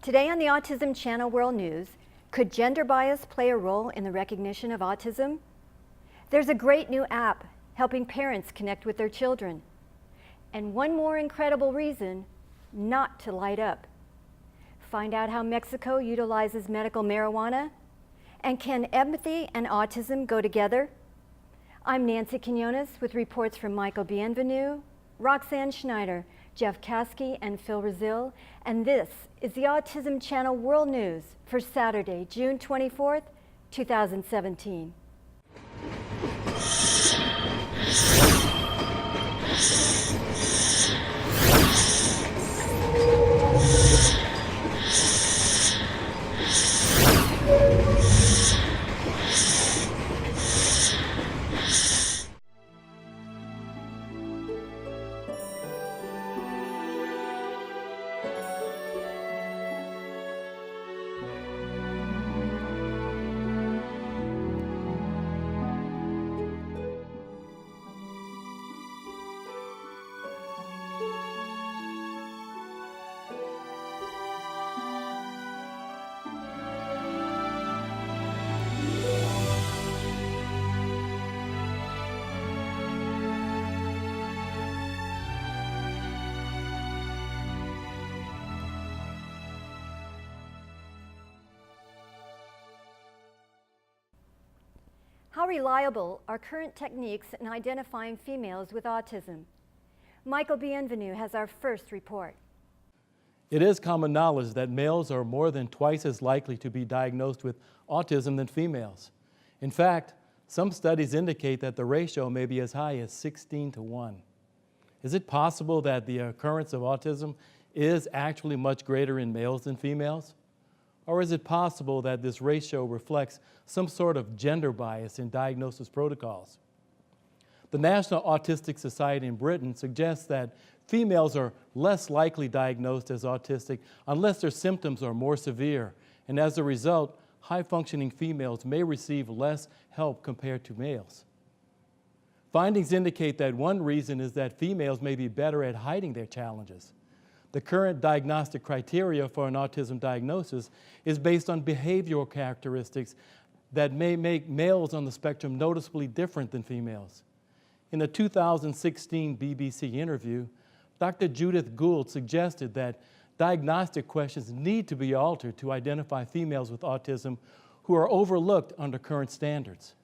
Today on the Autism Channel World News, could gender bias play a role in the recognition of autism? There's a great new app helping parents connect with their children. And one more incredible reason not to light up. Find out how Mexico utilizes medical marijuana, and can empathy and autism go together? I'm Nancy Quinones with reports from Michael Bienvenu, Roxanne Schneider, Jeff Caskey, and Phil Razil, and this is the Autism Channel World News for Saturday, June 24th, 2017. How reliable are current techniques in identifying females with autism? Michael Bienvenu has our first report. It is common knowledge that males are more than twice as likely to be diagnosed with autism than females. In fact, some studies indicate that the ratio may be as high as 16-1. Is it possible that the occurrence of autism is actually much greater in males than females? Or is it possible that this ratio reflects some sort of gender bias in diagnosis protocols? The National Autistic Society in Britain suggests that females are less likely diagnosed as autistic unless their symptoms are more severe, and as a result, high-functioning females may receive less help compared to males. Findings indicate that one reason is that females may be better at hiding their challenges. The current diagnostic criteria for an autism diagnosis is based on behavioral characteristics that may make males on the spectrum noticeably different than females. In a 2016 BBC interview, Dr. Judith Gould suggested that diagnostic questions need to be altered to identify females with autism who are overlooked under current standards.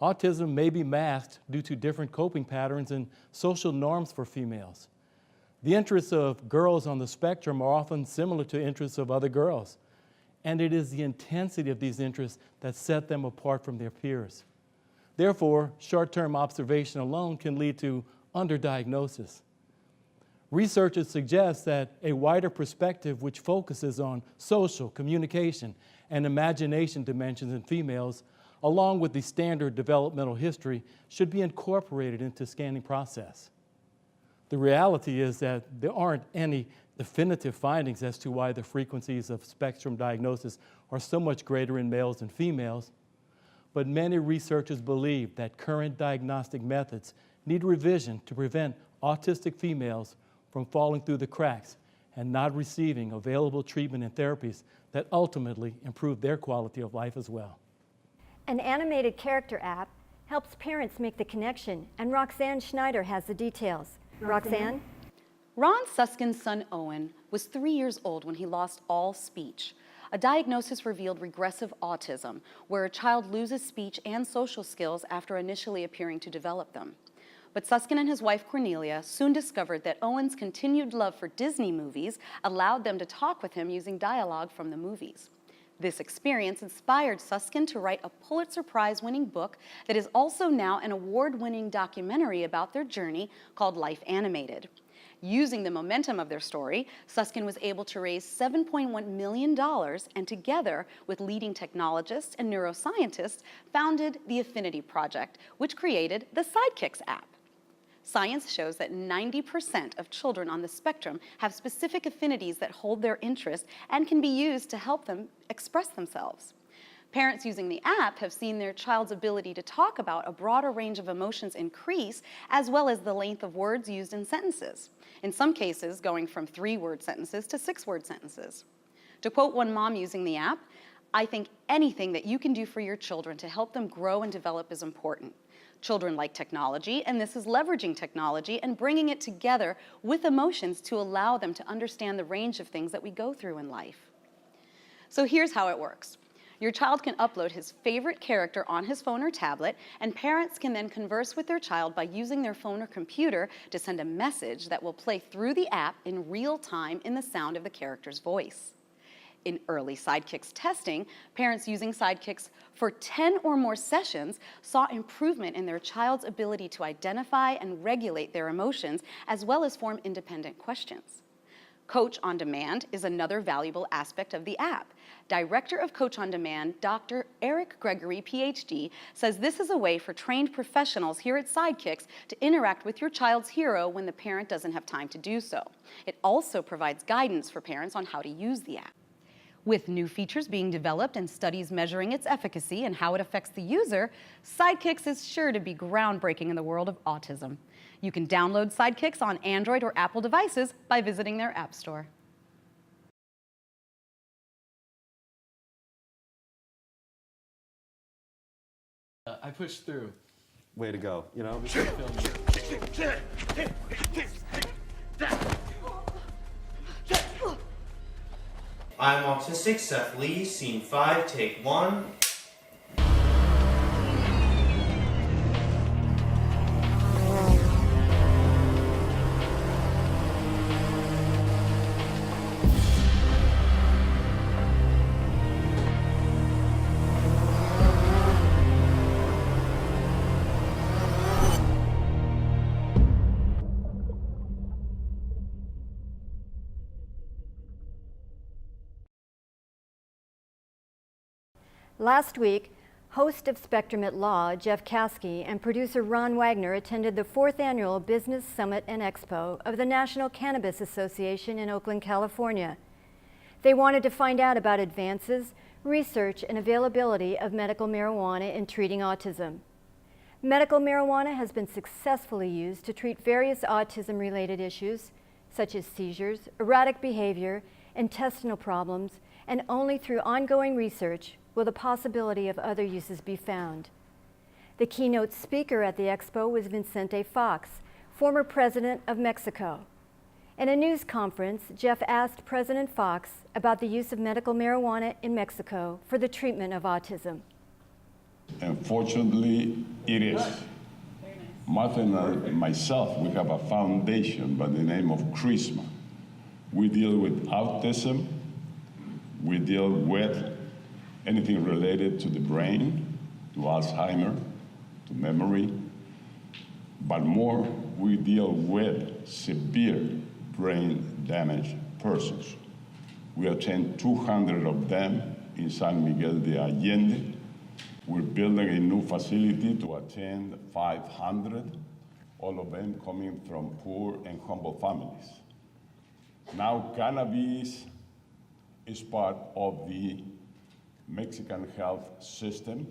Autism may be masked due to different coping patterns and social norms for females. The interests of girls on the spectrum are often similar to interests of other girls, and it is the intensity of these interests that set them apart from their peers. Therefore, short-term observation alone can lead to underdiagnosis. Researchers suggest that a wider perspective which focuses on social, communication, and imagination dimensions in females, along with the standard developmental history, should be incorporated into the scanning process. The reality is that there aren't any definitive findings as to why the frequencies of spectrum diagnosis are so much greater in males than females, but many researchers believe that current diagnostic methods need revision to prevent autistic females from falling through the cracks and not receiving available treatment and therapies that ultimately improve their quality of life as well. An animated character app helps parents make the connection, and Roxanne Schneider has the details. Roxanne? Ron Suskin's son Owen was 3 years old when he lost all speech. A diagnosis revealed regressive autism, where a child loses speech and social skills after initially appearing to develop them. But Suskin and his wife Cornelia soon discovered that Owen's continued love for Disney movies allowed them to talk with him using dialogue from the movies. This experience inspired Suskin to write a Pulitzer Prize-winning book that is also now an award-winning documentary about their journey called Life Animated. Using the momentum of their story, Suskin was able to raise $7.1 million and together with leading technologists and neuroscientists founded the Affinity Project, which created the Sidekicks app. Science shows that 90% of children on the spectrum have specific affinities that hold their interest and can be used to help them express themselves. Parents using the app have seen their child's ability to talk about a broader range of emotions increase, as well as the length of words used in sentences. In some cases, going from 3-word sentences to 6-word sentences. To quote one mom using the app, "I think anything that you can do for your children to help them grow and develop is important. Children like technology, and this is leveraging technology and bringing it together with emotions to allow them to understand the range of things that we go through in life." So here's how it works. Your child can upload his favorite character on his phone or tablet, and parents can then converse with their child by using their phone or computer to send a message that will play through the app in real time in the sound of the character's voice. In early Sidekicks testing, parents using Sidekicks for 10 or more sessions saw improvement in their child's ability to identify and regulate their emotions, as well as form independent questions. Coach on Demand is another valuable aspect of the app. Director of Coach on Demand, Dr. Eric Gregory, PhD, says this is a way for trained professionals here at Sidekicks to interact with your child's hero when the parent doesn't have time to do so. It also provides guidance for parents on how to use the app. With new features being developed and studies measuring its efficacy and how it affects the user, Sidekicks is sure to be groundbreaking in the world of autism. You can download Sidekicks on Android or Apple devices by visiting their app store. I pushed through. Way to go, you know? I'm autistic, Seth Lee, scene 5, take 1. Last week, host of Spectrum at Law, Jeff Caskey, and producer Ron Wagner attended the 4th Annual Business Summit and Expo of the National Cannabis Association in Oakland, California. They wanted to find out about advances, research, and availability of medical marijuana in treating autism. Medical marijuana has been successfully used to treat various autism-related issues, such as seizures, erratic behavior, intestinal problems, and only through ongoing research will the possibility of other uses be found. The keynote speaker at the expo was Vicente Fox, former president of Mexico. In a news conference, Jeff asked President Fox about the use of medical marijuana in Mexico for the treatment of autism. Unfortunately, it is. Martha and myself, we have a foundation by the name of CRISMA. We deal with autism, we deal with anything related to the brain, to Alzheimer, to memory, but more, we deal with severe brain damaged persons. We attend 200 of them in San Miguel de Allende. We're building a new facility to attend 500, all of them coming from poor and humble families. Now, cannabis is part of the Mexican health system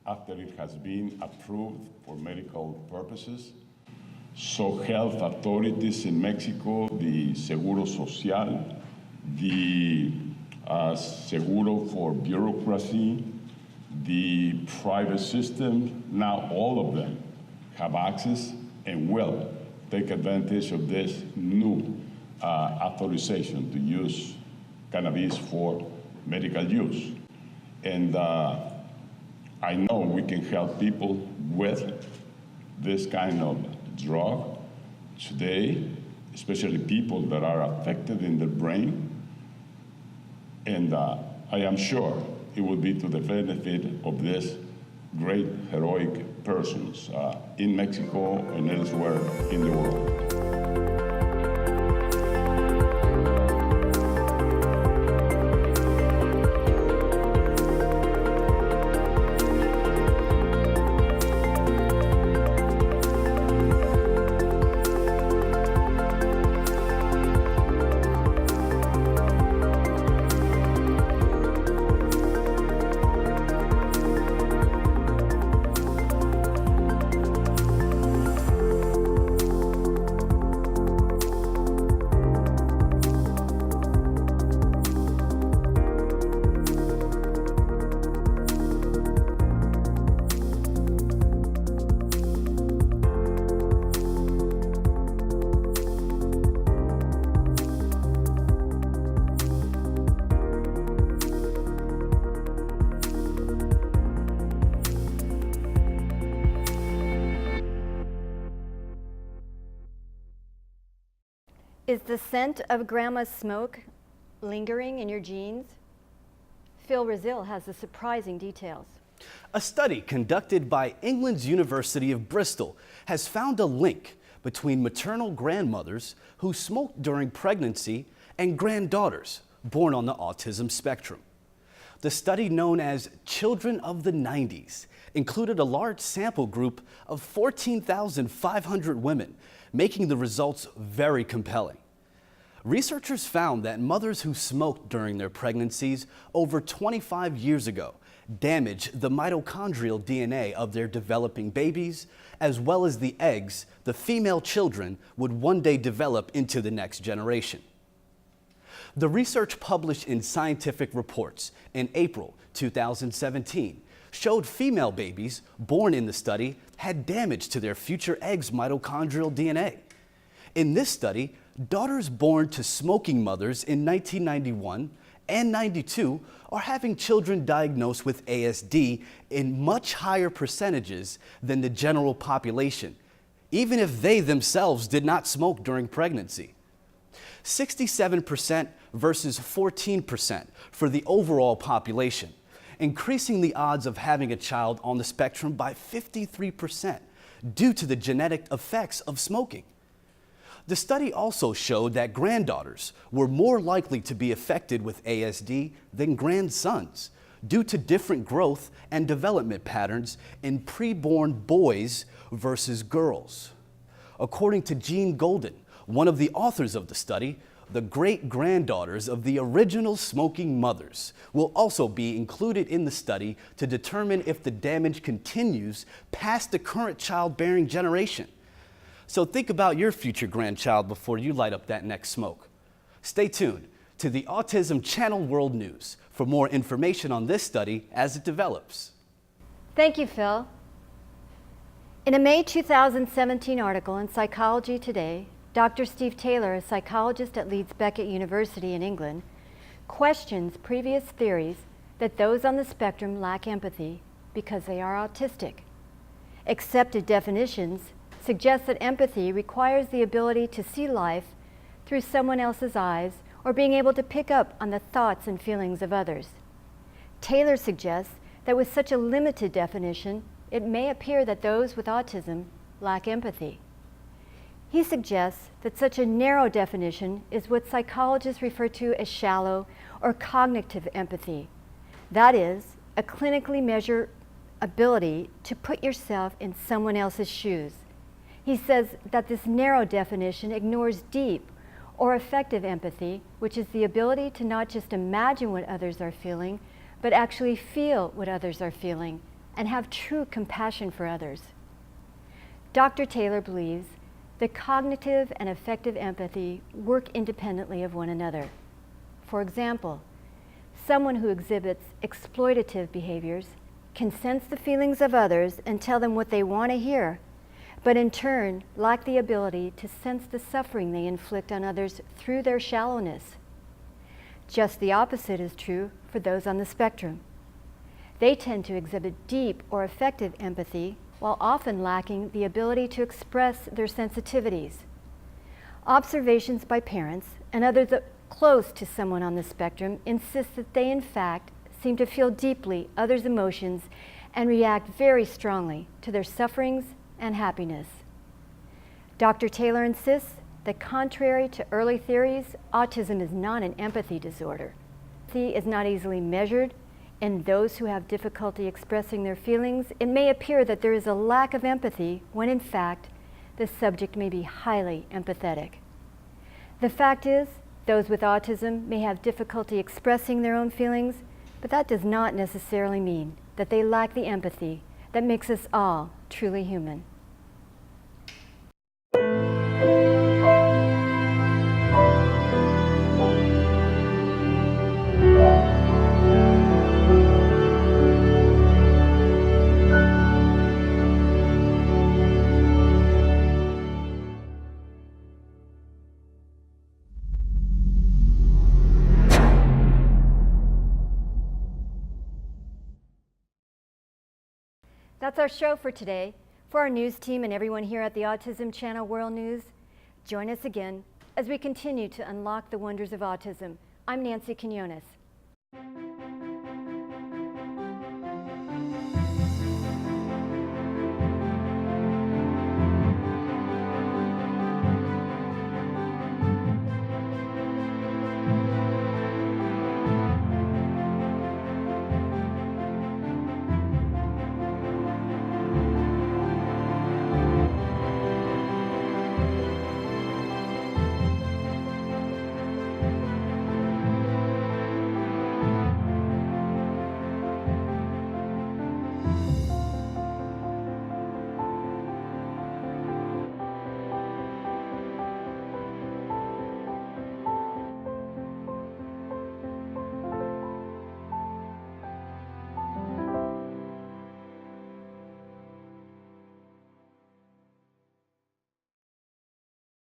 after it has been approved for medical purposes. So health authorities in Mexico, the Seguro Social, the Seguro for bureaucracy, the private system, now all of them have access and will take advantage of this new authorization to use cannabis for medical use. And I know we can help people with this kind of drug today, especially people that are affected in their brain. And I am sure it will be to the benefit of these great heroic persons in Mexico and elsewhere in the world. Is the scent of grandma's smoke lingering in your jeans? Phil Razil has the surprising details. A study conducted by England's University of Bristol has found a link between maternal grandmothers who smoked during pregnancy and granddaughters born on the autism spectrum. The study, known as Children of the 90s, included a large sample group of 14,500 women, making the results very compelling. Researchers found that mothers who smoked during their pregnancies over 25 years ago damaged the mitochondrial DNA of their developing babies, as well as the eggs the female children would one day develop into the next generation. The research published in Scientific Reports in April 2017 showed female babies born in the study had damage to their future eggs' mitochondrial DNA. In this study, daughters born to smoking mothers in 1991 and 92 are having children diagnosed with ASD in much higher percentages than the general population, even if they themselves did not smoke during pregnancy. 67% versus 14% for the overall population, increasing the odds of having a child on the spectrum by 53% due to the genetic effects of smoking. The study also showed that granddaughters were more likely to be affected with ASD than grandsons due to different growth and development patterns in preborn boys versus girls. According to Jean Golden, one of the authors of the study, the great-granddaughters of the original smoking mothers will also be included in the study to determine if the damage continues past the current childbearing generation. So think about your future grandchild before you light up that next smoke. Stay tuned to the Autism Channel World News for more information on this study as it develops. Thank you, Phil. In a May 2017 article in Psychology Today, Dr. Steve Taylor, a psychologist at Leeds Beckett University in England, questions previous theories that those on the spectrum lack empathy because they are autistic. Accepted definitions suggest that empathy requires the ability to see life through someone else's eyes or being able to pick up on the thoughts and feelings of others. Taylor suggests that with such a limited definition, it may appear that those with autism lack empathy. He suggests that such a narrow definition is what psychologists refer to as shallow or cognitive empathy. That is, a clinically measured ability to put yourself in someone else's shoes. He says that this narrow definition ignores deep or effective empathy, which is the ability to not just imagine what others are feeling, but actually feel what others are feeling and have true compassion for others. Dr. Taylor believes that cognitive and effective empathy work independently of one another. For example, someone who exhibits exploitative behaviors can sense the feelings of others and tell them what they want to hear, but in turn lack the ability to sense the suffering they inflict on others through their shallowness. Just the opposite is true for those on the spectrum. They tend to exhibit deep or effective empathy while often lacking the ability to express their sensitivities. Observations by parents and others close to someone on the spectrum insist that they in fact seem to feel deeply others' emotions and react very strongly to their sufferings and happiness. Dr. Taylor insists that contrary to early theories, autism is not an empathy disorder. Empathy is not easily measured. In those who have difficulty expressing their feelings, it may appear that there is a lack of empathy when in fact the subject may be highly empathetic. The fact is, those with autism may have difficulty expressing their own feelings, but that does not necessarily mean that they lack the empathy that makes us all truly human. That's our show for today. For our news team and everyone here at the Autism Channel World News, join us again as we continue to unlock the wonders of autism. I'm Nancy Quinones.